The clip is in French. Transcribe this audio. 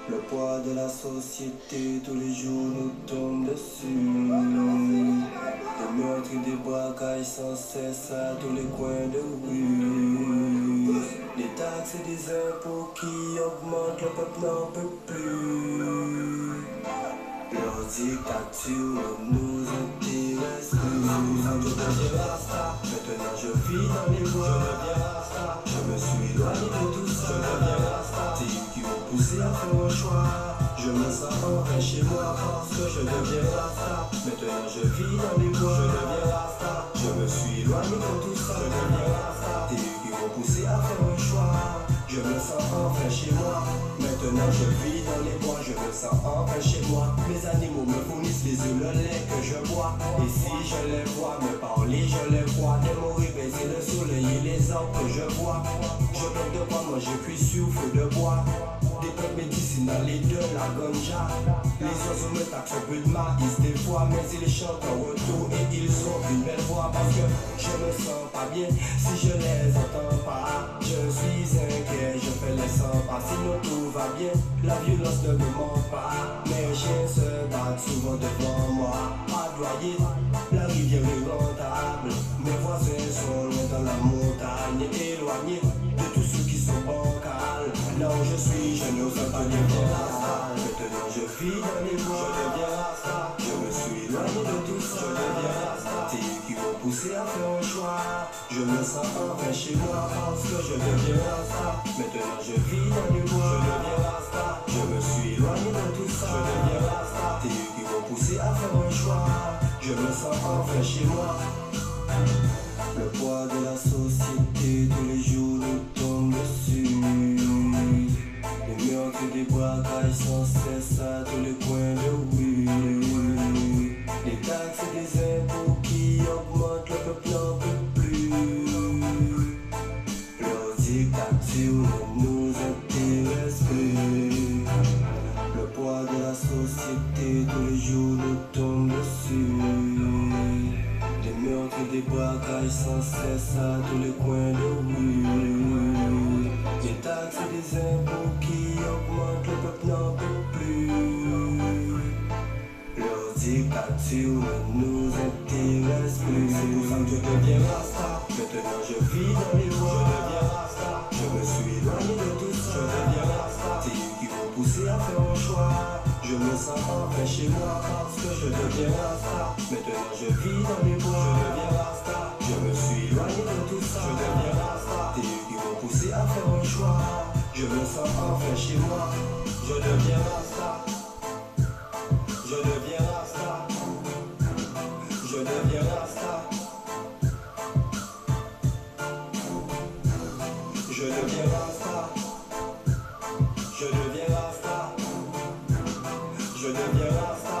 Le poids de la société, tous les jours nous tombe dessus. Des meurtres et des braquages sans cesse à tous les coins de rue. Des taxes et des impôts qui augmentent, le peuple n'en peut plus. Leur dictature ne nous intéresse plus. Je deviens rasta, maintenant je vis dans les bois. Je deviens rasta, je me suis éloigné de tout ça. Je deviens rasta, c'est eux qui m'ont poussé à faire un choix. Je me sens enfin chez moi parce que je deviens rasta. Maintenant je vis dans les bois. Je deviens rasta, je me suis éloigné de tout ça. Je deviens rasta, c'est eux qui m'ont poussé à faire un choix. Je me sens enfin chez moi. Maintenant je vis dans les bois. Je me sens enfin chez moi. Mes animaux me fournissent les œufs, le lait que je bois. Et si je les vois me parler, je les vois. Dès mon réveil, c'est le soleil et les arbres que je vois. Je manque de quoi manger, puis sur feu de bois. Des plantes médicinales et de la ganja. Les oiseaux me taxent un peu de maïs des fois, mais ils chantent en retour et ils ont une belle voix. Parce que je me sens pas bien si je les entends pas. Je suis inquiet, je fais les 100 pas. Sinon tout va bien, la violence ne me manque pas. Mes chiens se battent souvent devant moi. Pas de loyer, la rivière est rentable. Mes voisins sont loin dans la montagne, éloignés de tous ceux qui sont bancals. Là où je suis, je n'ose pas les voir. Maintenant je vis dans les bois. Je deviens rasta, je me suis éloigné de tout ça. Je deviens rasta, c'est eux qui m'ont poussé à faire un choix. Je me sens enfin chez moi parce que je deviens rasta. Maintenant je vis dans les bois. Je deviens rasta, je me suis éloigné de tout ça. Je deviens rasta, c'est eux qui m'ont poussé à faire un choix. Je me sens enfin chez moi. Le poids de la société, tous les jours nous tombe dessus. Les meurtres et des braquages sans cesse à tous les coins de rue. Les taxes et des impôts qui augmentent, le peuple n'en peut plus. Leur dictature ne nous intéresse plus. Le poids de la société, tous les jours nous tombe dessus. Des meurtres et des braquages sans cesse à tous les coins de rue. Des taxes et des impôts qui augmentent, le peuple n'en peut plus. Leur dictature ne nous intéresse plus. C'est pour ça que je deviens rasta. Maintenant je vis dans les bois. Je deviens rasta, je me suis éloigné de tout ça. Je deviens rasta, c'est eux qui m'ont poussé à faire un choix. Je me sens enfin chez moi parce que je deviens rasta. Maintenant je vis dans les bois. Je deviens rasta, je me suis éloigné de tout ça. Je deviens rasta, c'est eux qui m'ont poussé à faire un choix. Je me sens enfin chez moi. Je deviens rasta. Je deviens rasta. Je deviens rasta. Je deviens rasta. Je deviens rasta. Je deviens rasta.